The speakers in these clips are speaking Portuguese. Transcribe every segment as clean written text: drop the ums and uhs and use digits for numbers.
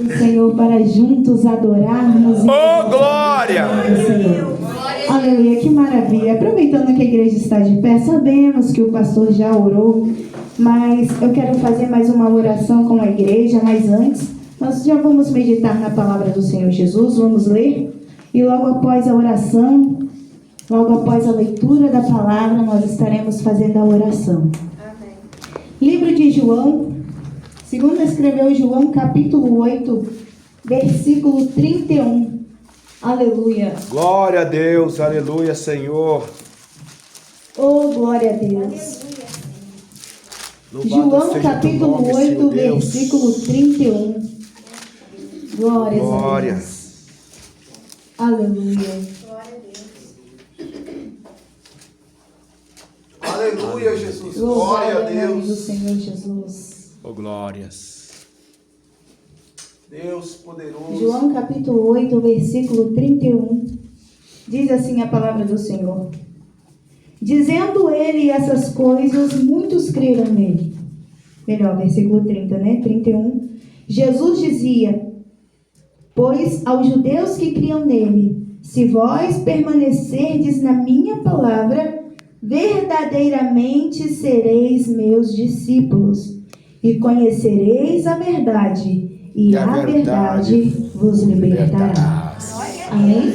Senhor, para juntos adorarmos. Oh, glória! Senhor. Aleluia, que maravilha. Aproveitando que a igreja está de pé, sabemos que o pastor já orou, mas eu quero fazer mais uma oração com a igreja. Mas antes, nós já vamos meditar na palavra do Senhor Jesus, vamos ler, e logo após a oração, logo após a leitura da palavra, nós estaremos fazendo a oração. Amém. Livro de João, segundo escreveu João, capítulo 8, versículo 31. Aleluia. Glória a Deus, aleluia, Senhor. Oh, glória a Deus. Louvado João, seja capítulo teu nome, 8, Senhor Deus. versículo 31. Glórias Glória. a Deus. Aleluia. Aleluia, Jesus. Louvado Glória a é o nome do Deus. Senhor Jesus. Oh, glórias. Deus poderoso. João capítulo 8, versículo 31, diz assim a palavra do Senhor. Dizendo ele essas coisas, muitos creram nele. Melhor, versículo 30, né? 31. Jesus dizia, pois aos judeus que criam nele, se vós permanecerdes na minha palavra, verdadeiramente sereis meus discípulos, e conhecereis a verdade, e a verdade vos libertará. Amém?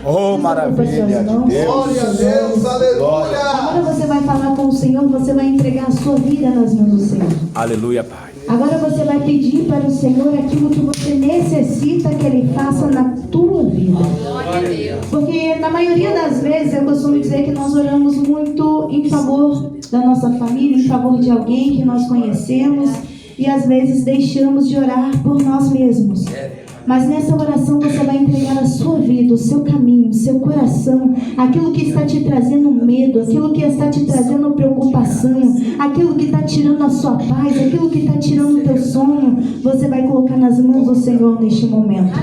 Oh, maravilha de Deus. Glória a Deus. Aleluia. Agora você vai falar com o Senhor, você vai entregar a sua vida nas mãos do Senhor. Aleluia, Pai. Agora você vai pedir para o Senhor aquilo que você necessita que Ele faça na tua vida. Porque na maioria das vezes eu costumo dizer que nós oramos muito em favor da nossa família, em favor de alguém que nós conhecemos, e às vezes deixamos de orar por nós mesmos. Mas nessa oração você vai entregar a sua vida, o seu caminho, o seu coração, aquilo que está te trazendo medo, aquilo que está te trazendo preocupação, aquilo que está tirando a sua paz, aquilo que está tirando o teu sono, você vai colocar nas mãos do Senhor neste momento.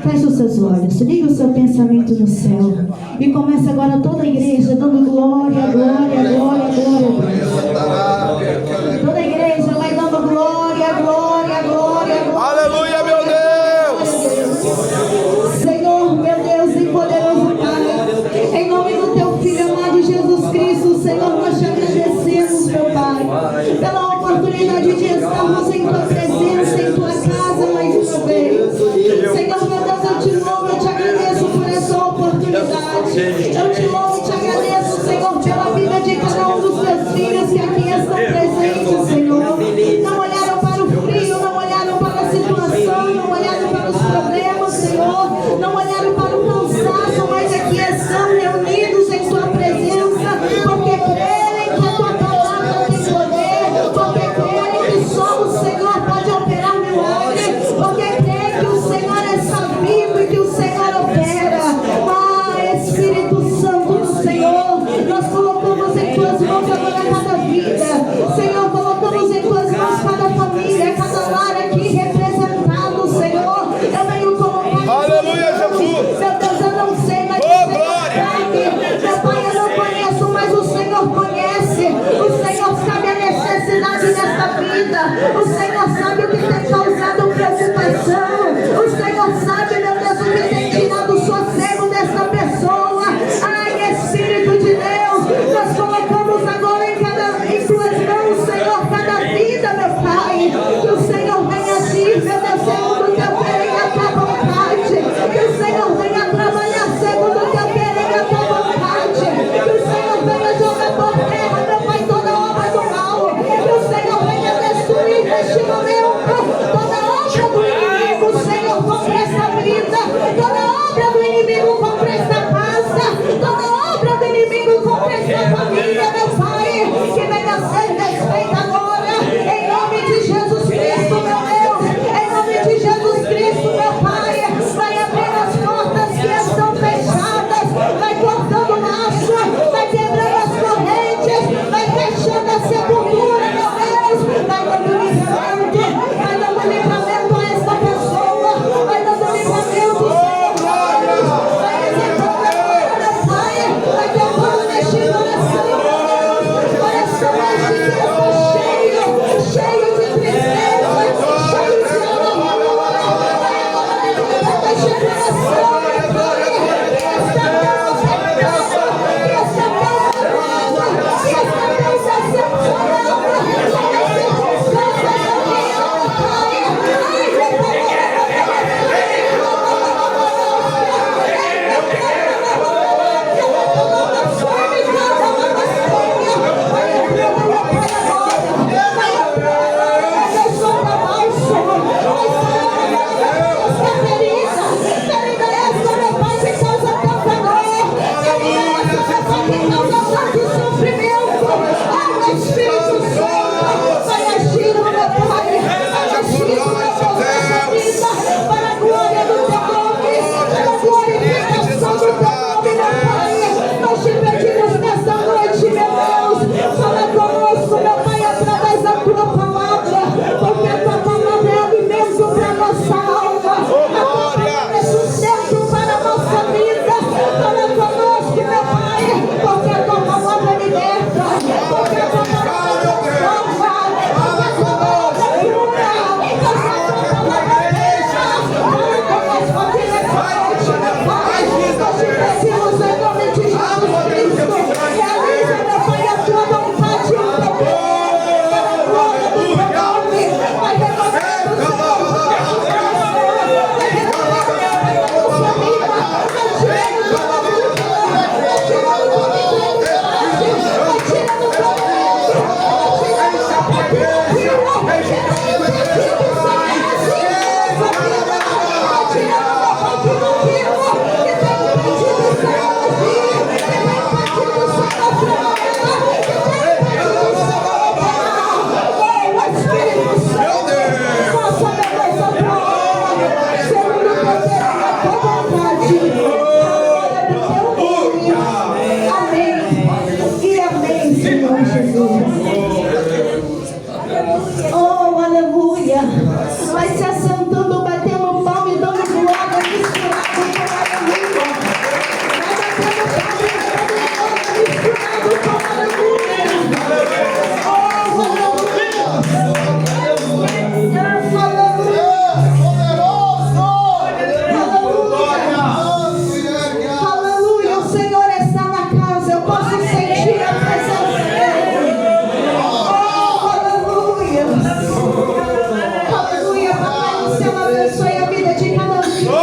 Feche os seus olhos, liga o seu pensamento no céu e começa agora toda a igreja dando glória, glória, glória, glória. Toda a igreja vai dando glória, glória, glória, glória. Aleluia, meu Deus. Senhor, meu Deus e poderoso Pai, em nome do teu Filho amado Jesus Cristo, Senhor, nós te agradecemos, meu Pai, pela oportunidade de estarmos em tua presença, em tua casa mais uma vez. Senhor, meu Deus, eu te louvo, eu te agradeço por essa oportunidade. Eu te louvo e te agradeço, Senhor, pela vida de cada um dos teus filhos que aqui estão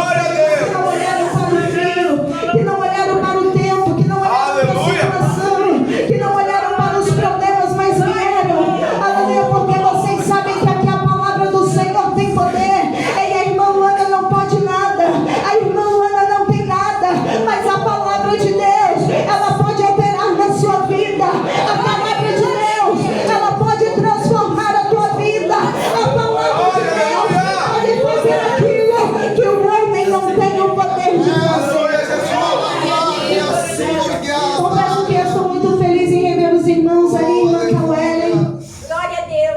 Glória a Deus. Que não olharam para o frio, que não olharam para o tempo, que não olharam para a situação, que não olharam para os problemas, mas vieram. Aleluia, porque vocês sabem que aqui a palavra do Senhor tem poder. E a irmã Luana não pode nada, a irmã Luana não tem nada, mas a palavra de Deus, ela pode operar na sua vida. A palavra de Deus, ela pode transformar a tua vida. A palavra de Deus pode fazer aquilo que o homem não tem o poder de fazer. Confesso que eu estou muito feliz em rever os irmãos ali, irmã Cauelen,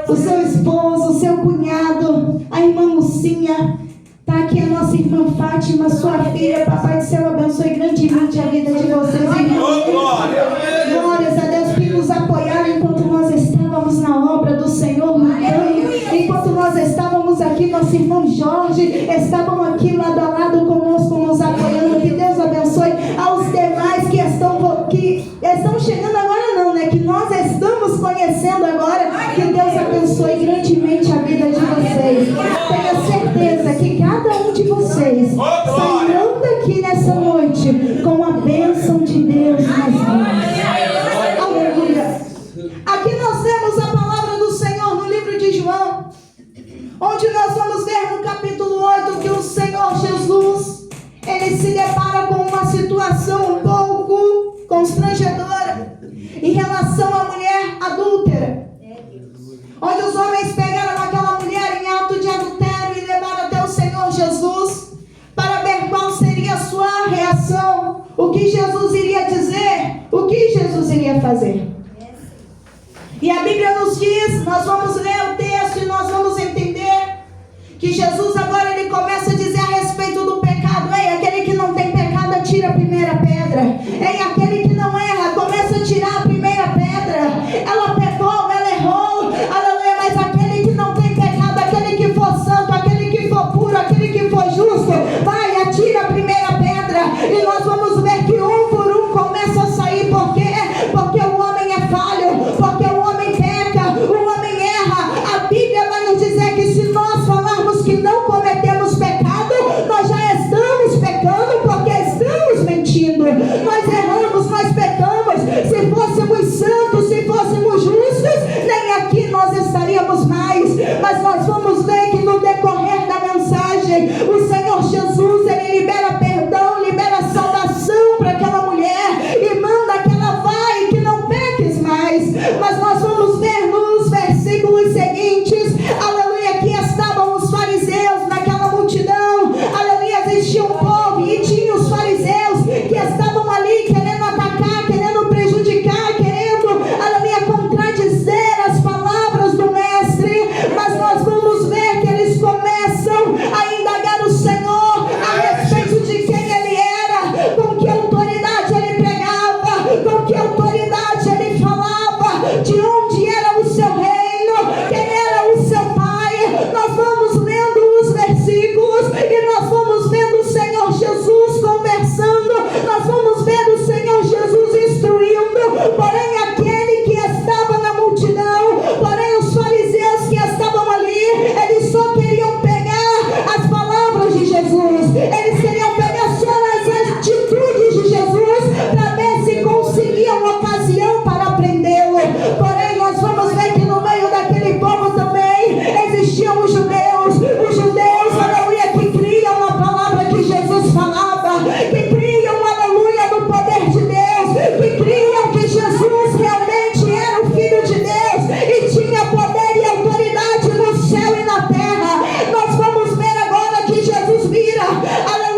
o seu esposo, o seu cunhado, a irmã Lucinha. Está aqui a nossa irmã Fátima, sua filha. Papai do céu abençoe grandemente a vida de vocês, irmãos. Glórias a Deus que nos apoiaram enquanto nós estávamos na obra do Senhor no reino. Enquanto nós estávamos aqui, nosso irmão Jorge estavam aqui lado a lado conosco, nos apoiando. Que Deus abençoe aos demais que estão chegando agora, não, né? Que nós estamos conhecendo agora. Que Deus abençoe grandemente a vida de vocês. Tenha certeza que cada um de vocês sairão daqui nessa noite com a bênção de Deus nas mãos. Aleluia. Aqui nós temos a palavra do Senhor no livro de João, onde nós vamos ver no capítulo 8 que o Senhor Jesus, ele se depara com uma situação um pouco constrangedora em relação à mulher adúltera, onde os homens pegaram aquela mulher em ato de adultério e levaram até o Senhor Jesus para ver qual seria a sua reação, o que Jesus iria dizer, o que Jesus iria fazer. E a Bíblia nos diz, nós vamos ler o texto e nós vamos entender que Jesus agora ele começa a dizer a respeito do pecado. Ei, aquele que não tem pecado, atira a primeira pedra. Ei, aquele que não erra, começa a tirar a primeira pedra. Ela pecou, ela errou, aleluia, mas aquele que não tem pecado, aquele que for santo, aquele que for puro, aquele que for justo, vai, atira a primeira pedra. E nós vamos ver que um por um começa a sair. Por quê? Porque o homem é falho, porque o homem peca, o homem erra. A Bíblia vai nos dizer que se nós falarmos que não cometemos pecado, nós já estamos pecando, porque estamos mentindo. Nós erramos, nós pecamos. Se fôssemos santos, se fôssemos justos, nem aqui nós estaríamos mais. Mas nós vamos ver que no decorrer da mensagem, o Senhor Jesus, ele libera perdão, libera salvação para aquela mulher e manda que ela vá e que não peques mais. Mas nós vamos ver nos versículos seguintes, aleluia, que estavam os fariseus naquela multidão, aleluia, existia um povo e tinha os fariseus que estavam ali querendo atacar, querendo prejudicar, querendo, aleluia, contradizer as palavras do mestre. Mas nós vamos ver que eles começam a indagar o Senhor a respeito de quem ele era, com que autoridade ele pregava, com que autoridade ele falava, de onde era o seu reino, quem era o seu pai. Nós vamos lendo os versículos e nós vamos vendo o Senhor Jesus conversando, nós vamos ver o Senhor Jesus instruindo. Porém aquele que estava na multidão, porém os fariseus que estavam ali, eles só queriam pegar as palavras de Jesus, eles queriam pegar só as atitudes de Jesus para ver se conseguiam ocasião para prendê-lo. Porém nós vamos ver que no meio daquele povo também existiam os judeus, aleluia, que criam na palavra que Jesus falava, que criam, aleluia, no poder de Deus, que criam que Jesus realmente era o Filho de Deus e tinha poder e autoridade no céu e na terra. Nós vamos ver agora que Jesus vira, aleluia,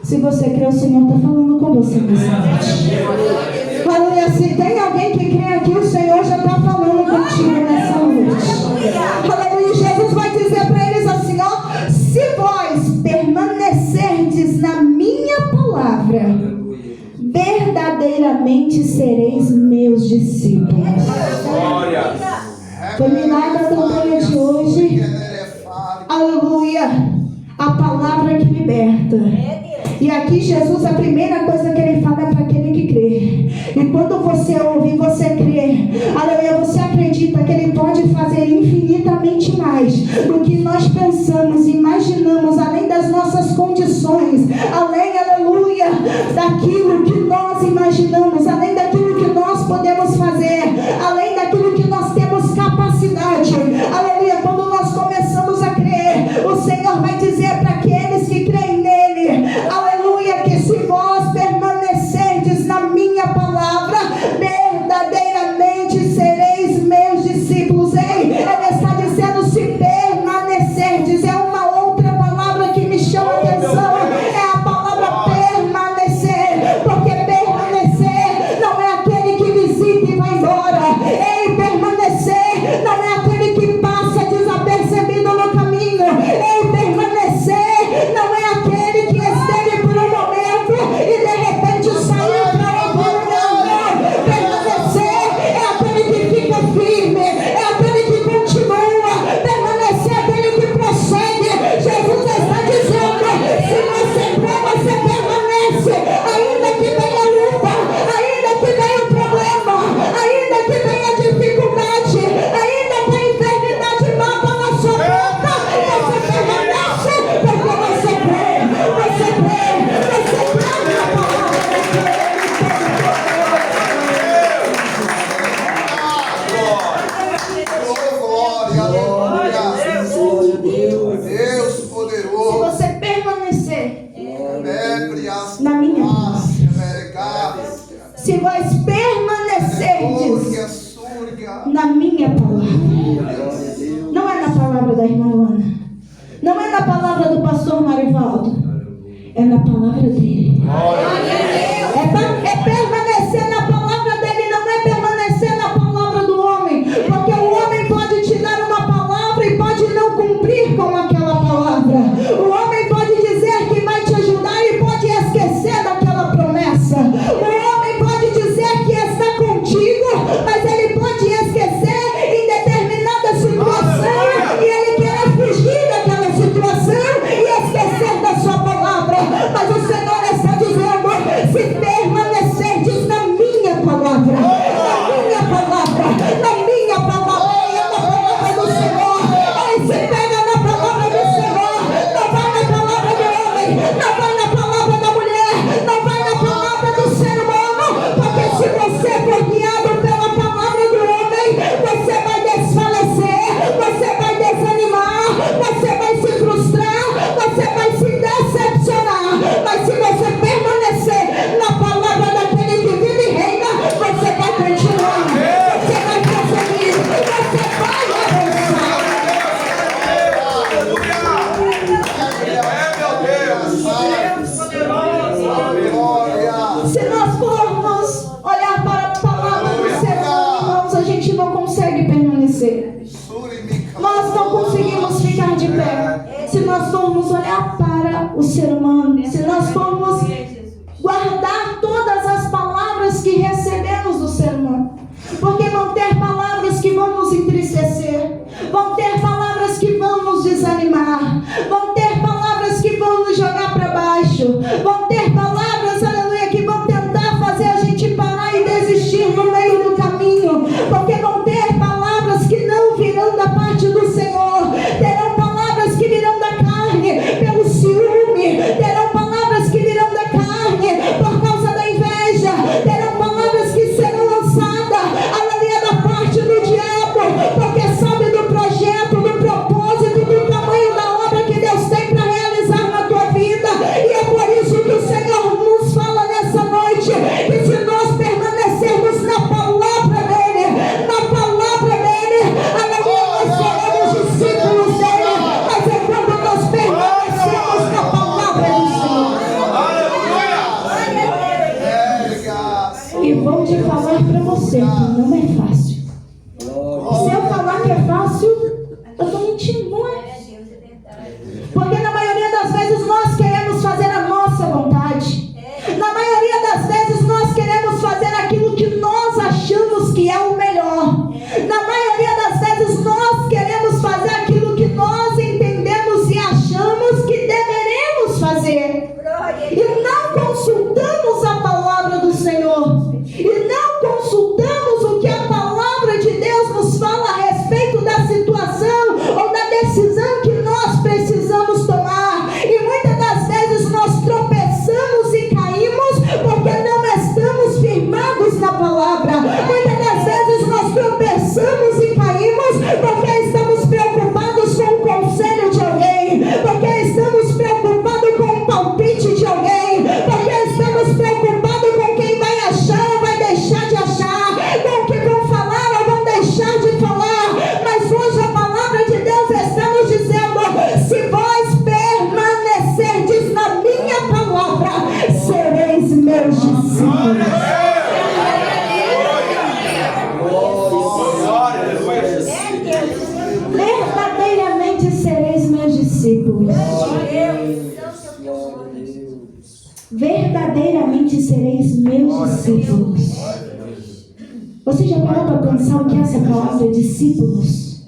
Se você crê, o Senhor está falando com você nessa noite. Aleluia. Se tem alguém que crê aqui, o Senhor já está falando contigo nessa noite. Aleluia. Jesus vai dizer para eles assim, ó: se vós permanecerdes na minha palavra, verdadeiramente sereis meus discípulos. Terminada a campanha de hoje, aleluia, a palavra que liberta. E aqui Jesus, a primeira coisa que ele fala é para aquele que crê. E quando você ouve, você crê, aleluia, você acredita que ele pode fazer infinitamente mais do que nós pensamos, imaginamos, além das nossas condições, além, aleluia, daquilo que nós imaginamos, além daquilo que nós podemos fazer, além daquilo que nós temos capacidade, aleluia. Quando nós começamos a crer, o Senhor vai dizer para aqueles que creem nele, aleluia, que se vós permanecerdes na minha palavra, verdadeiramente sereis meus discípulos. Ei, ele está dizendo se permanecerdes. É uma outra palavra que me chama a atenção, é a palavra permanecer, porque permanecer não é aquele que visita e vai embora. Ei, permanecer não é aquele que passa desapercebido no caminho. Ei, permanecer não é aquele que esteve por um momento e de repente saiu para outro lugar. Permanecer é aquele que fica firme, é aquele que continua. Permanecer é aquele que prossegue. Jesus está dizendo: se você crê, você permanece, ainda que venha a luta, ainda que venha o problema, ainda que venha a dificuldade, ainda que a enfermidade bata na sua porta, você permanece, porque você crê, você crê, você crê na palavra de Deus. Glória, aleluia. Deus Se poderoso. você permanecer na minha palavra, se vós permanecerdes na minha palavra, não é na palavra da irmã Luana, não é na palavra do pastor Marivaldo, é na palavra dele. É permanecer na palavra dele, não é permanecer na palavra do homem, porque o homem pode te dar uma palavra e pode não cumprir com aquela palavra. O homem pode dizer que vai te ajudar e pode esquecer daquela promessa. O homem pode dizer que está contigo, mas ele pode esquecer em determinada situação e ele quer fugir daquela situação e esquecer da sua palavra. Mas o Senhor está dizendo: se permanecerdes na minha palavra, na minha palavra, na minha palavra, é na palavra do Senhor. Aí se pega na palavra do Senhor, não vai na palavra do homem, não vai na palavra da mulher, não vai na palavra do ser humano, porque se você for guiado pela palavra do homem, você vai desfalecer, você vai desanimar, você vai se frustrar, você vai se decepcionar. Mas se você permanecer na palavra daquele que vive e reina, você vai continuar, você vai prosseguir, você vai avançar. Se nós formos olhar para a palavra do Senhor, irmãos, a gente não consegue permanecer. Nós não conseguimos ficar de pé. Se nós formos olhar para o ser humano, se nós formos guardar todas as palavras que recebemos do ser humano, porque vão ter palavras que vão nos entristecer, vão ter palavras que vão nos desanimar, vão ter palavras que vão nos jogar para baixo, vão ter palavras, aleluia, que vão tentar fazer a gente parar e desistir no meio do caminho, porque vão ter palavras que não virão da parte do Senhor, terão palavras que virão da carne, pelo ciúme, terão palavras que virão da carne Continua. Porque na maioria das vezes nós queremos fazer a nossa vontade. Na maioria das vezes nós queremos fazer aquilo que nós achamos que é o melhor. Na maioria das vezes nós queremos fazer aquilo que nós entendemos e achamos que deveremos fazer. E não consultamos a palavra do Senhor. E não consultamos o que a palavra de Deus nos fala a respeito da situação ou da decisão que nós precisamos tomar. E muitas das vezes nós tropeçamos e caímos porque não estamos firmados na palavra. Muitas das vezes nós tropeçamos e caímos porque estamos preocupados com o conselho de alguém, porque estamos preocupados com o palpite de alguém, porque estamos preocupados com quem vai achar ou vai deixar de achar, com o que vão falar ou vão deixar de falar. Mas hoje a palavra de Deus está nos dizendo: se vós permanecerdes na minha palavra, sereis meus discípulos. Verdadeiramente sereis meus discípulos. Verdadeiramente sereis meus discípulos. Você já parou para pensar o que é essa palavra discípulos?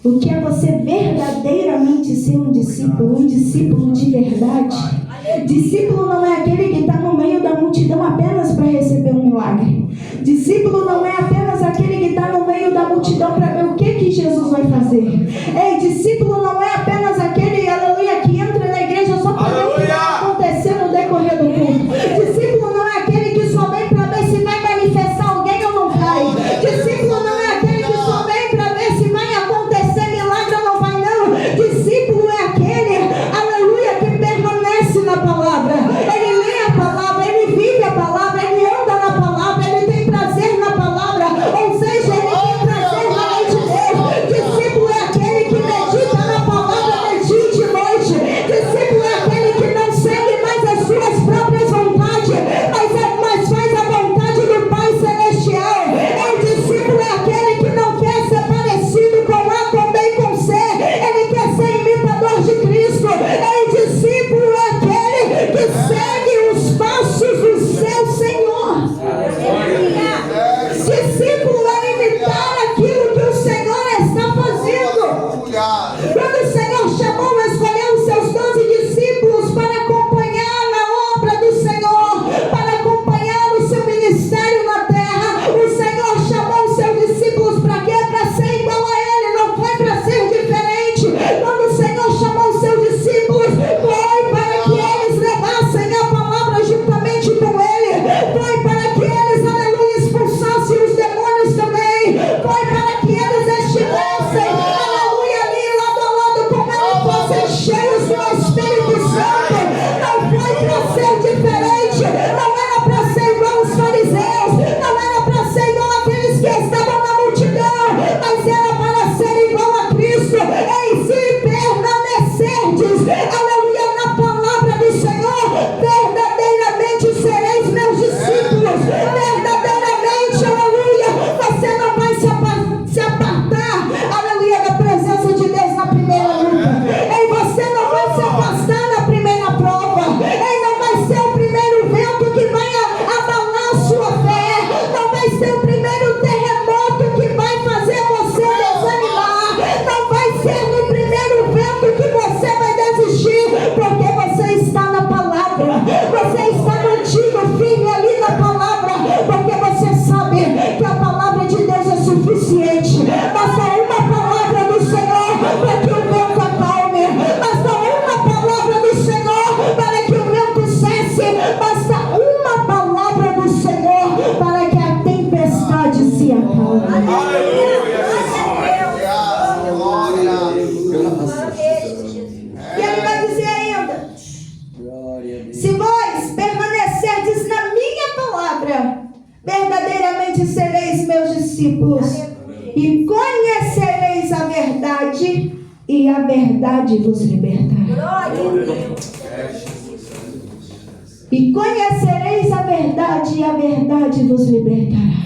O que é você verdadeiramente ser um discípulo de verdade? Discípulo não é aquele que está no meio da multidão apenas para receber um milagre. Discípulo não é apenas aquele que está no meio da multidão para ver o que Jesus vai fazer. Ei, discípulo não é apenas aquele, aleluia, que entra na igreja só para ver o que vai acontecer no decorrer do culto. Discípulo não é aquele que só vem para ver se vai manifestar alguém ou não vai. Discípulo não é aquele que só vem para ver se vai acontecer milagre ou não vai, não. Discípulo é aquele, aleluia, que permanece na palavra. Ele lê a palavra, ele vive a palavra, ele anda na palavra, ele tem prazer na palavra, ou seja, ele tem prazer na lei de Deus. Discípulo é aquele que medita na palavra de dia e de noite. Discípulo é aquele que não segue mais as suas próprias vontades, mas faz a vontade do Pai Celestial. O discípulo é aquele que não quer ser parecido com A, com B e com C. Ele quer ser imitador de Cristo. O discípulo é aquele que segue os passos do seu Senhor. Discípulo é imitar aquilo que o Senhor está fazendo. Quando o Senhor chamou, escolheu os seus 12 discípulos para acompanhar na obra do Senhor, para acompanhar o seu ministério na terra, o Senhor chamou os seus discípulos para quê? Para ser igual a Ele, não foi para ser diferente. Quando o Senhor chamou os seus discípulos, foi para que eles levassem a palavra juntamente com Ele, foi para que eles, aleluia, expulsassem os demônios também, foi para que eles estivessem, aleluia, ali lado a lado com Ele, fossem cheios do Espírito Santo. Não foi para ser diferente, não era para ser igual os fariseus, não era para ser igual aqueles que estavam na multidão, mas era para ser igual a Cristo. Em si permanecerdes, aleluia, na palavra do Senhor, verdadeiramente sereis meus discípulos. Verdadeiramente, aleluia, você não vai se apartar, aleluia, da presença de Deus na primeira luta. Ei, você não vai se afastar na primeira prova. Ei, não vai ser o primeiro vento que vai abalar a sua fé. Não vai ser o primeiro terremoto que vai fazer você desanimar. Não vai ser no primeiro vento que você vai desistir, porque você está na palavra. Você está mantido firme ali na palavra, porque você sabe que a palavra de Deus é suficiente. Basta uma palavra do Senhor para que o vento acalme. Basta uma palavra do Senhor para que o vento cesse. Basta uma palavra do Senhor para que a tempestade se acalme. E ele vai dizer ainda: se vós permanecerdes na minha palavra, verdadeiramente sereis meus discípulos, e conhecereis a verdade, e a verdade vos libertará. E conhecereis a verdade, e a verdade vos libertará.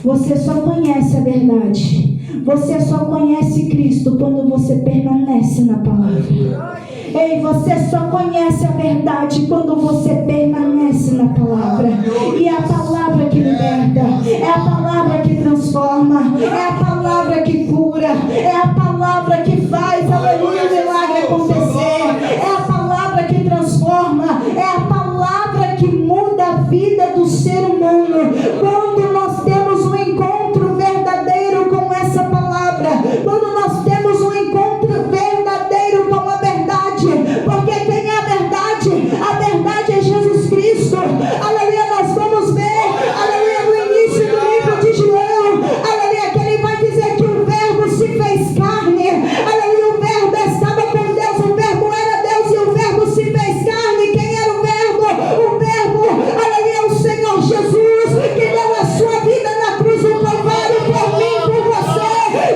Você só conhece a verdade. Você só conhece Cristo quando você permanece na palavra. Ei, você só conhece a verdade quando você permanece na palavra. E é a palavra que liberta, é a palavra que transforma, é a palavra que cura, é a palavra que faz, aleluia, o milagre acontecer. É a palavra que transforma, é a palavra que muda a vida do ser humano. Quando nós temos um encontro verdadeiro com essa palavra, quando nós temos um encontro verdadeiro com a verdade, porque quem é a verdade? A verdade é Jesus Cristo. Aleluia, nós vamos ver, aleluia, no início do livro de João, aleluia, que ele vai dizer que o verbo se fez carne, aleluia, o verbo estava com Deus, o verbo era Deus e o verbo se fez carne. Quem era o verbo? O verbo, aleluia, o Senhor Jesus, que deu a sua vida na cruz do Calvário por mim, por você.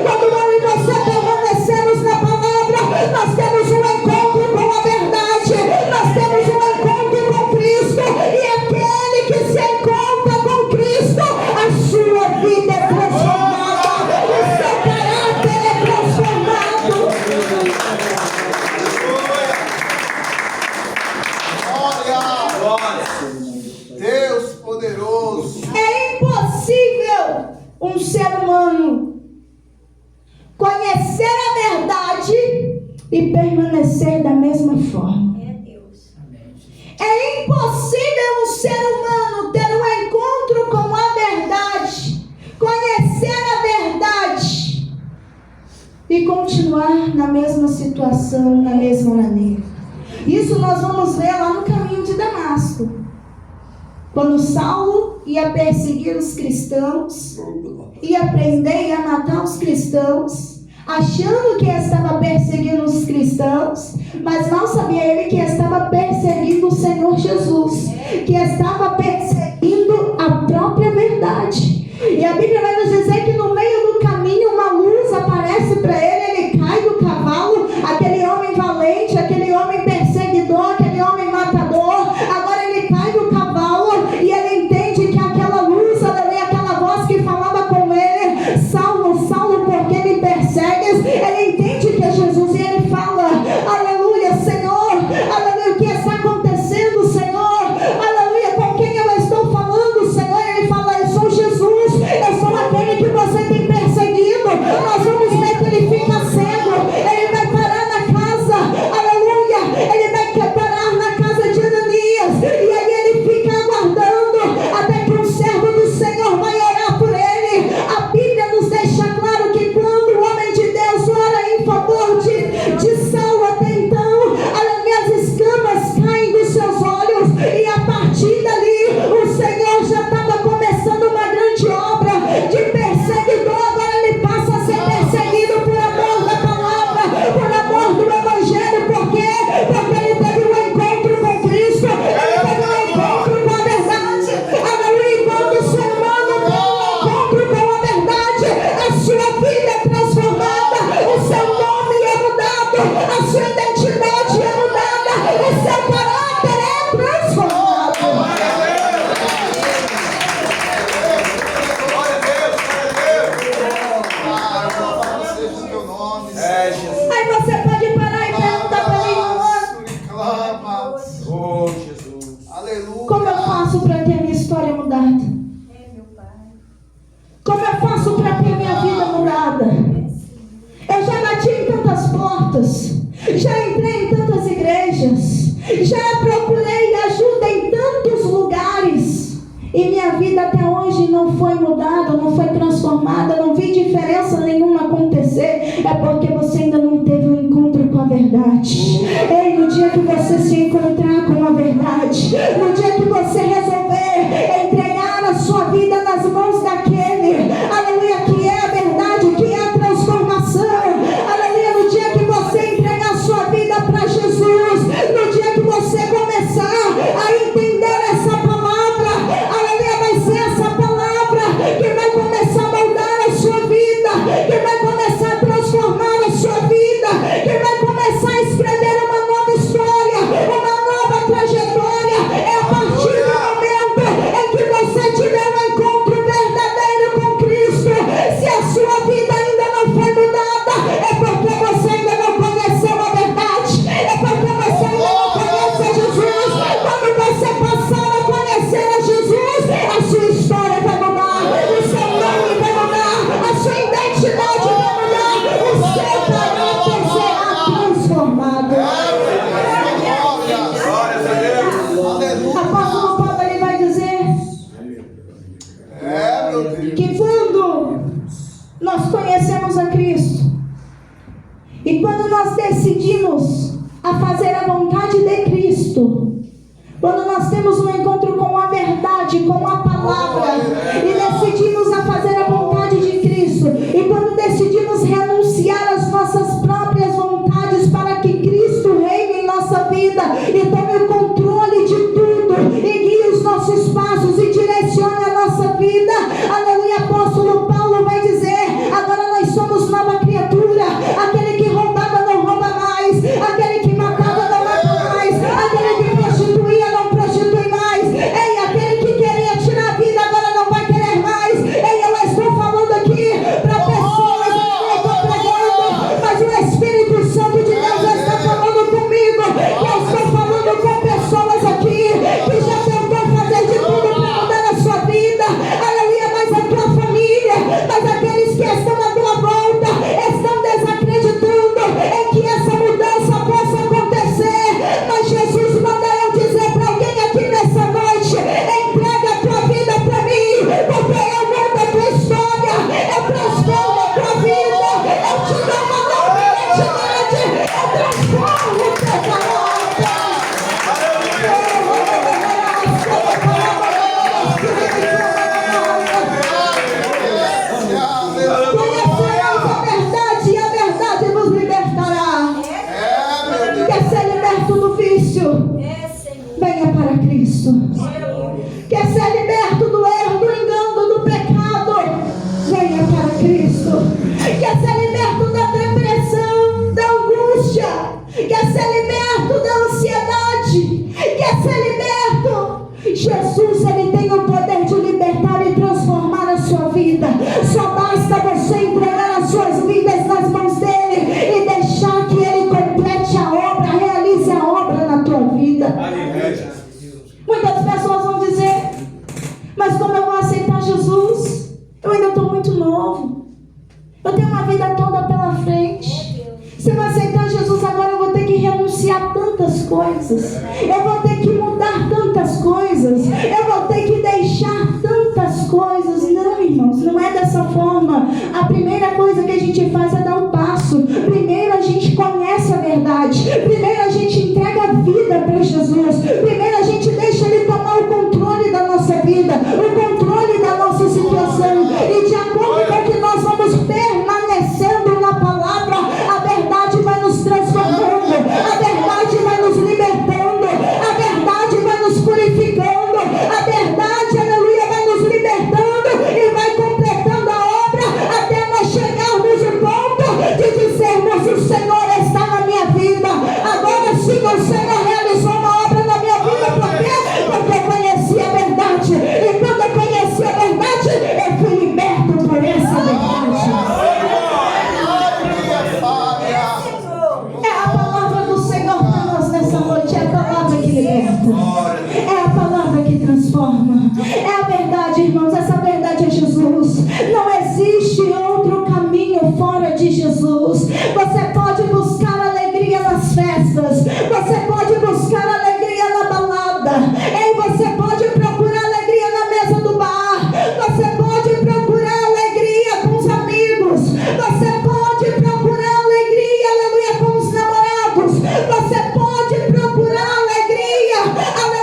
Quando eu e você permanecemos na palavra, nós temos um encontro com a verdade, nós temos um encontro com Cristo, e aquele que se encontra com Cristo, a sua vida é transformada, o seu caráter é transformado. Glória! Deus poderoso! É impossível um ser humano conhecer a verdade e permanecer da mesma forma. É impossível um ser humano ter um encontro com a verdade, conhecer a verdade e continuar na mesma situação, na mesma maneira. Isso nós vamos ver lá no caminho de Damasco. Quando Saulo ia perseguir os cristãos, ia prender e ia matar os cristãos, achando que estava perseguindo os cristãos, mas não sabia ele que estava perseguindo o Senhor Jesus, que estava perseguindo a própria verdade. E a Bíblia vai nos dizer que no meio do caminho uma luz aparece para ele, ele cai do cavalo, aquele homem valente, aquele homem perseguidor, aquele homem matador, agora ele cai do cavalo e ele entende que aquela luz, aquela voz que falava com ele, Saulo, Saulo, por que me persegues? Ele entende que é Jesus e ele fala, aleluia, Senhor, aleluia, o que está acontecendo, Senhor, aleluia, com quem eu estou falando, Senhor? Ele fala, eu sou Jesus, eu sou aquele que você tem perseguido. Nós vamos ver que ele fica cego, ele vai parar na casa, aleluia, ele vai parar na casa de Ananias, e aí ele fica aguardando até que um servo do Senhor vai orar por ele. A Bíblia nos deixa claro que quando o homem de Deus ora em favor de Saulo, até então, as escamas caem dos seus olhos, e a partir dali o Senhor já estava começando uma grande obra de perseguidor. Agora ele passa a ser perseguido por amor da palavra, por amor do Evangelho. Por quê? Porque ele teve um encontro com Cristo, ele teve um encontro com a verdade. Aleluia, quando o ser humano tem um encontro com a verdade, a sua vida é transformada, o seu nome é mudado, a sua identidade é mudada, o seu caráter é transformado. Glória a Deus! Louvado seja o teu nome, Jesus. Aí você pode parar e perguntar para mim, Clama. Oh, Jesus. Aleluia. como eu faço para ter a minha história mudada? Como eu faço para ter minha vida mudada? Eu já bati em tantas portas, já entrei em tantas igrejas, já procurei ajuda em tantos lugares, e minha vida até hoje não foi mudada, não foi transformada, não vi diferença nenhuma acontecer. É porque você ainda não teve um encontro com a verdade. Ei, no dia que você se encontrar com a verdade, no dia que você resolver entregar a sua vida nas mãos daquele, aleluia, que é a verdade, que é a transformação, aleluia, no dia que você entregar a sua vida para Jesus, no dia que você começar a entender essa palavra, aleluia, vai ser essa palavra que vai começar a moldar a sua vida, que vai começar a transformar a sua vida, que vai começar a escrever uma nova história, uma nova trajetória. É a partir a vontade de Cristo, quando nós temos um encontro com a verdade, com a palavra, e decidimos a fazer a vontade de Cristo, e quando decidimos renunciar às nossas próprias vontades para que Cristo reine em nossa vida e tome o controle de tudo, e guie os nossos passos e direcione a nossa vida, aleluia, apóstolo Paulo vai dizer, agora nós somos nova criatura, aquele que roubava não rouba mais, aquele que matava não mata mais, aquele que prostituía não prostitui mais, ei, aquele que queria tirar a vida agora não vai querer mais, ei, eu estou falando aqui para pessoas, eu estou pregando, mas o Espírito Santo de Deus está falando comigo, eu estou falando com pessoas aqui, que já tentou fazer de tudo para mudar a sua vida, aleluia, mas a tua família, mas aqueles que estão à tua volta, estão desacreditando em que essa mudança possa acontecer, mas Jesus manda eu dizer para alguém aqui nessa noite, entrega a tua vida para mim, porque eu mudo a tua história, eu transformo a tua vida, eu te dou uma nova identidade, eu transformo o teu caráter. Conhecerás a verdade e a verdade nos libertará. Quer ser liberto do vício? Venha para Cristo. Quer ser liberto do erro, do engano, do pecado? Venha para Cristo. Quer ser liberto da depressão, da angústia? Quer ser liberto da ansiedade? Quer ser liberto? Jesus, Ele tem o poder de libertar e transformar a sua vida. Só basta você entregar as suas vidas nas mãos dEle e deixar que Ele complete a obra, realize a obra na tua vida. Muitas pessoas vão dizer, mas como eu vou aceitar Jesus? Eu ainda estou muito novo. Eu tenho uma vida toda pela frente. Se eu aceitar Jesus agora, eu vou ter que renunciar a tantas coisas. Eu vou ter que mudar tantas coisas. Eu vou ter que deixar tantas coisas. Não, irmãos, não é dessa forma. A primeira coisa que a gente faz é dar um passo. Primeiro a gente conhece a verdade. Primeiro a gente entrega a vida para Jesus. Primeiro a gente deixa Ele tomar o controle da nossa vida, o controle da nossa situação. E de acordo com o que nós vamos permanecendo na palavra, a verdade vai nos transformando, a verdade vai nos libertando, a verdade vai nos purificando, a verdade, aleluia, vai nos libertando e vai completando a obra até nós chegarmos ao ponto de dizermos: o Senhor está na minha vida. Agora sim o Senhor realizou uma obra na minha vida. Por quê? Porque eu conheci a verdade, e quando eu conheci a verdade, eu fui liberto por essa verdade. É a palavra do Senhor para nós nessa noite. É a palavra que liberta, é a palavra que transforma, é a verdade, irmãos. Essa verdade é Jesus. Não existe outro caminho fora de Jesus. Você pode buscar alegria nas festas, você pode buscar alegria na balada, e você pode procurar alegria na mesa do bar, você pode procurar alegria com os amigos, você pode procurar alegria, aleluia, com os namorados, você pode procurar alegria, aleluia,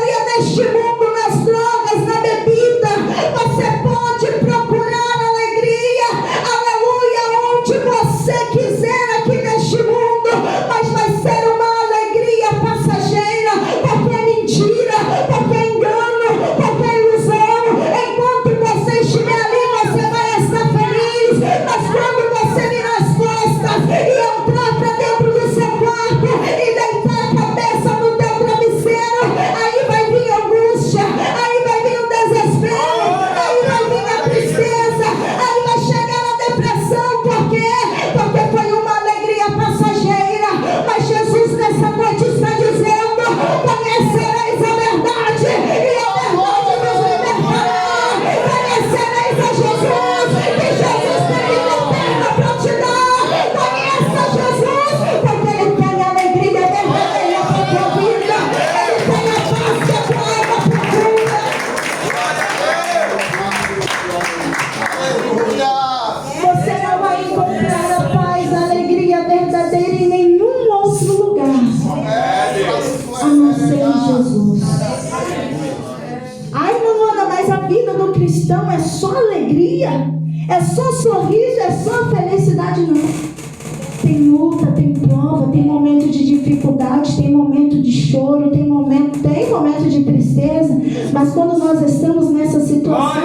cristão é só alegria, é só sorriso, é só felicidade, não. Tem luta, tem prova, tem momento de dificuldade, tem momento de choro, tem momento de tristeza. Mas quando nós estamos nessa situação,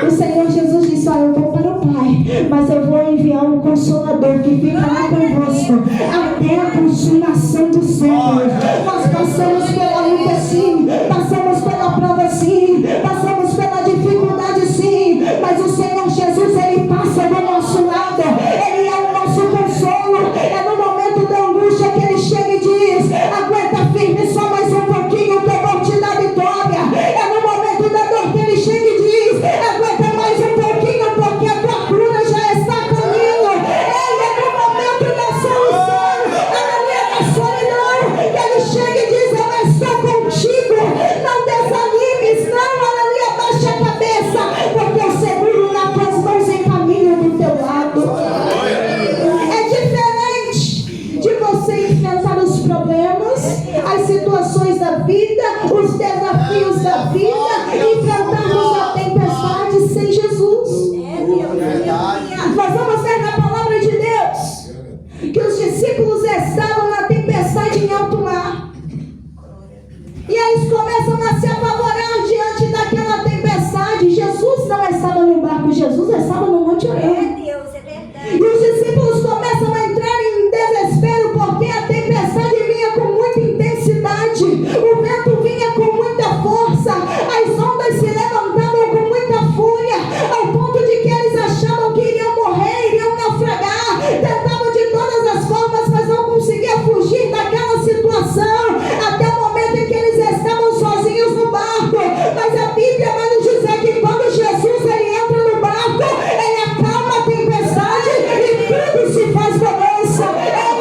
o Senhor Jesus disse: olha, eu vou para o Pai, mas eu vou enviar um Consolador que fica lá convosco até a consumação do século. Nós passamos pela luta sim, passamos pela prova sim, passamos pela dificuldade sim, mas o Senhor Jesus, Ele passa do nosso lado, Ele é o nosso consolo. É no momento da angústia que Ele chega e diz: aguenta firme só mais um pouquinho que eu vou te dar vitória. É no momento da dor que Ele chega e diz: aguenta mais um pouquinho porque a tua cura já está a caminho. Ele é no momento da solução, aleluia, da solidão, que Ele chega e diz: eu estou contigo, não desanimes, não, aleluia, baixa a cabeça, porque eu seguro nas tuas mãos em caminho do teu lado. Você enfrentar os problemas, as situações da vida, os desafios da vida, enfrentarmos a tempestade sem Jesus. Nós vamos ver na palavra de Deus que os discípulos estavam na tempestade em alto mar, e eles começam a se apavorar diante daquela tempestade. Jesus não estava no barco, Jesus estava no monte orando. E os discípulos começam a entrar em desespero porque a tempestade vinha com muita intensidade, o vento vinha com muita força, as ondas se levantavam com muita fúria, ao ponto de que eles achavam que iriam morrer, iriam naufragar, tentavam de todas as formas, mas não conseguiam fugir daquela situação, até o momento em que eles estavam sozinhos no barco. Mas a Bíblia vai nos dizer que quando Jesus ele entra no barco, ele acalma a tempestade e tudo se faz bonança.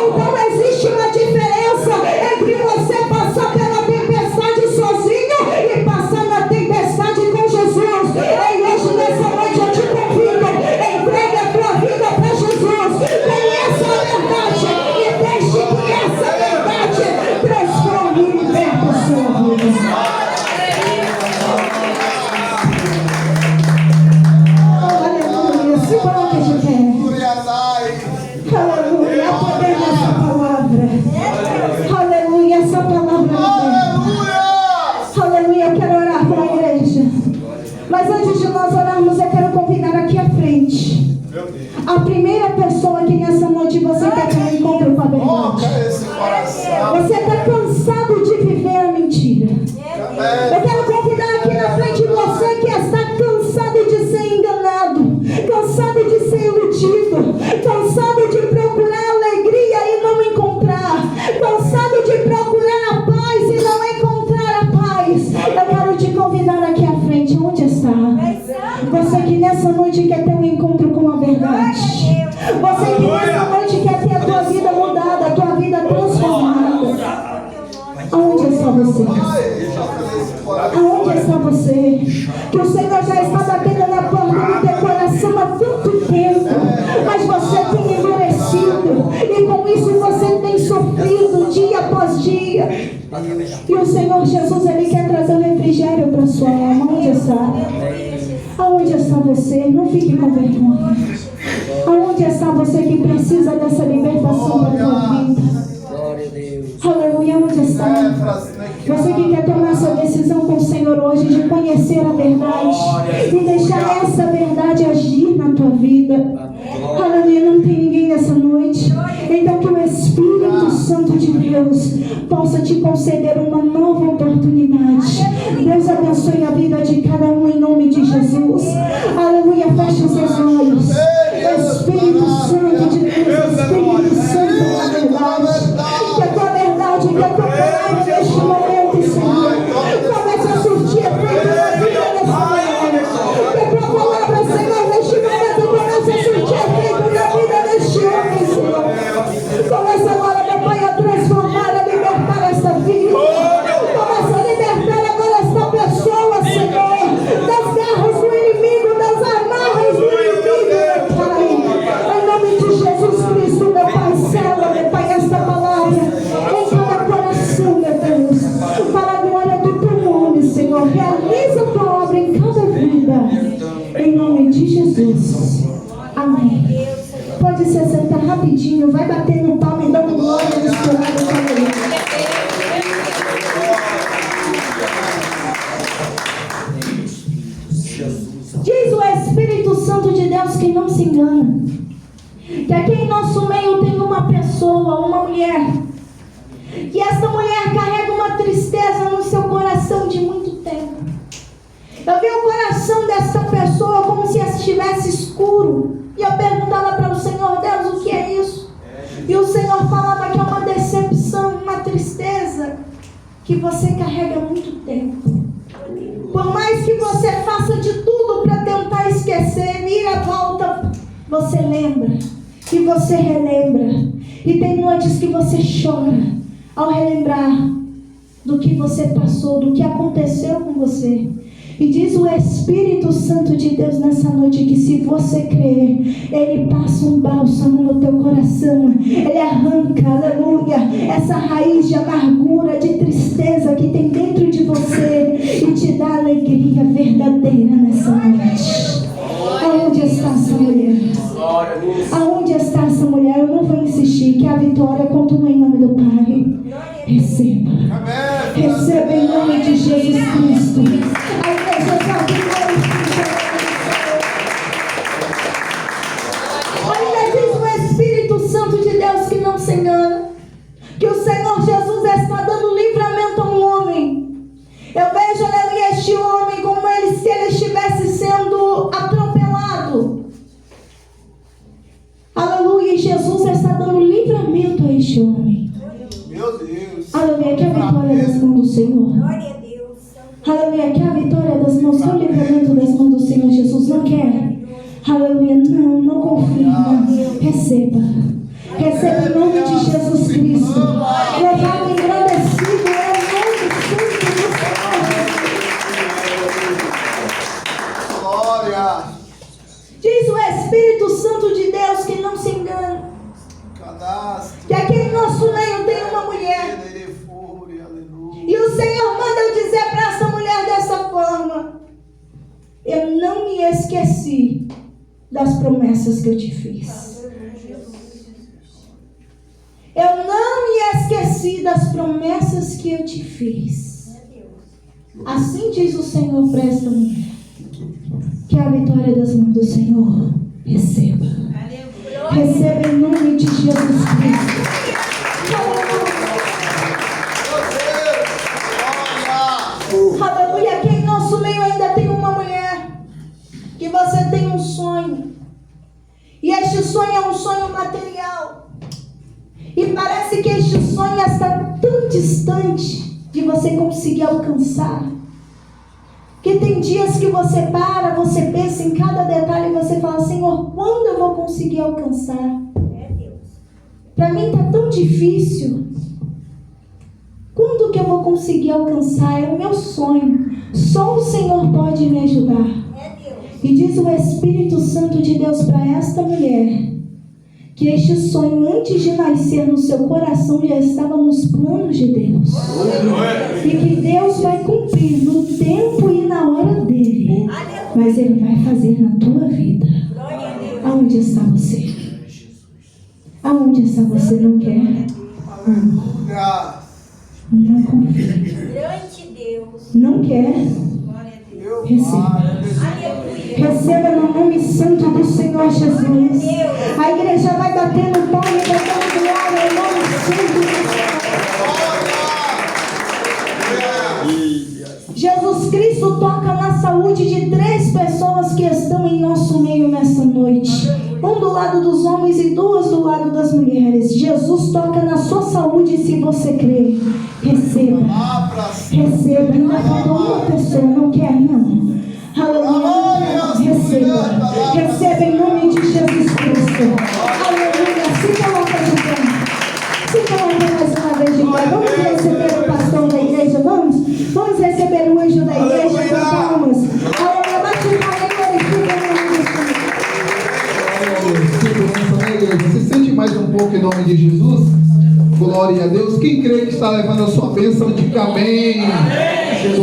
Então existe uma diferença entre você passar pela tempestade sozinho e passar na tempestade com Jesus. E hoje nessa noite eu te convido, entregue a tua vida para Jesus, conheça a verdade e deixe que essa verdade transforme e liberta a sua vida. Aleluia, se coloque de pé. Aleluia, o poder dessa palavra. Aleluia, essa palavra. Aleluia, eu quero orar para a igreja. Mas antes de nós orarmos, eu quero convidar aqui à frente a primeira pessoa que nessa noite você quer ter um encontro com a verdade. Você está cansado de viver a mentira. Eu quero convidar aqui na frente você que está cansado de ser enganado, cansado de ser iludido, cansado de procurar alegria e não encontrar, cansado de procurar a paz e não encontrar a paz. Eu quero te convidar aqui à frente. Onde está? Você que nessa noite quer ter um encontro com a verdade. Você que nessa noite quer ter a tua vida mudada, a tua vida transformada. Aonde está você? Aonde está você? Que o Senhor já está batendo na porta do teu coração há tanto tempo, mas você tem endurecido, e com isso você tem sofrido dia após dia. E o Senhor Jesus, Ele quer trazer um refrigério para a sua alma. Aonde está? Aonde está você? Não fique com vergonha. Aonde está você que precisa dessa libertação da tua vida? Aleluia, onde está? Você que quer tomar sua decisão com o Senhor hoje de conhecer a verdade e deixar essa verdade agir na tua vida. Aleluia, não tem ninguém nessa noite. Então que o Espírito Santo de Deus possa te conceder uma nova oportunidade. Deus abençoe a vida de cada um em nome de Jesus. Aleluia, feche os seus olhos. Espírito Santo de Deus, Espírito Santo da verdade, que a tua verdade, que a tua palavra neste momento, Senhor, comece a surtir efeito na vida dessa mulher. Que a tua palavra, Senhor, neste momento comece a surtir efeito na vida deste homem, Senhor. Comece agora, meu Pai, a transformar, a libertar esta vida. Comece a libertar agora esta pessoa, Senhor. engana. Que aqui em nosso meio tem uma pessoa, uma mulher, que essa mulher carrega uma tristeza no seu coração de muito tempo. Eu vi o coração dessa pessoa como se estivesse escuro. E eu perguntava para o Senhor: Deus, o que é isso? E o Senhor falava que é uma decepção, uma tristeza que você carrega há muito tempo. Por mais que você faça de tudo para tentar esquecer, vira, volta, você lembra e você relembra. E tem noites que você chora ao relembrar do que você passou, do que aconteceu com você. E diz o Espírito Santo de Deus nessa noite que se você crer, Ele passa um bálsamo no teu coração. Ele arranca, aleluia, essa raiz de amargura, de tristeza que tem dentro de você e te dá alegria verdadeira nessa noite. Aonde está essa mulher? Aonde está essa mulher? Eu não vou insistir, que a vitória continua em nome do Pai. Receba. Receba em nome de Jesus Cristo. A igreja está ainda diz o Espírito Santo de Deus que não se engana, que o Senhor Jesus está dando livramento a um homem. Eu vejo, aleluia, este homem como se ele estivesse sendo atropelado. Aleluia, e Jesus está dando livramento a este homem. Meu Deus. Aleluia, que a vitória é das mãos do Senhor. Glória a Deus. Aleluia, que a vitória é das mãos, que o livramento das mãos do Senhor Jesus. Não quer? Aleluia, não confirma. Receba. Receba em nome de Jesus Cristo. Levado engrandecido é o nome santo do Senhor. Glória. Diz o Espírito Santo de Deus que não se engana. Cadastro. Que aqui em nosso meio tem uma mulher. E o Senhor manda eu dizer para essa mulher dessa forma: eu não me esqueci das promessas que eu te fiz. Eu não me esqueci das promessas que eu te fiz. Assim diz o Senhor para esta mulher. Que a vitória das mãos do Senhor receba. Receba em nome de Jesus Cristo. Aleluia. Aqui em nosso meio ainda tem uma mulher que você tem um sonho. E este sonho é um sonho material. E parece que este sonho está tão distante de você conseguir alcançar. Que tem dias que você para, você pensa em cada detalhe e você fala: Senhor, quando eu vou conseguir alcançar? Para mim está tão difícil. Quando que eu vou conseguir alcançar? É o meu sonho. Só o Senhor pode me ajudar. E diz o Espírito Santo de Deus para esta mulher que este sonho, antes de nascer no seu coração, já estava nos planos de Deus. E que Deus vai cumprir no tempo e na hora dele. Mas Ele vai fazer na tua vida. Aonde está você? Aonde está você? Não quer? Não confia. Grande Deus. Não quer? Receba. Receba no nome santo do Senhor Jesus. A igreja vai batendo palma e vai dando glória em nome santo do Senhor. Jesus Cristo toca na saúde de 3 pessoas que estão em nosso meio nessa noite. Um do lado dos homens e 2 do lado das mulheres. Jesus toca na sua saúde se você crer. Receba. Receba. Ainda faltou uma pessoa, não quer não. Aleluia. Receba. Receba em nome de Jesus Cristo. Aleluia. Se coloca de pé. Se coloca mais uma vez de pé. Vamos receber o pastor da igreja. Vamos receber o anjo da igreja com palmas. Aleluia. Bate o palma e glorifica o nome do Senhor. Se sente mais um pouco em nome de Jesus? Glória a Deus. Quem crê que está levando a sua bênção, diga amém.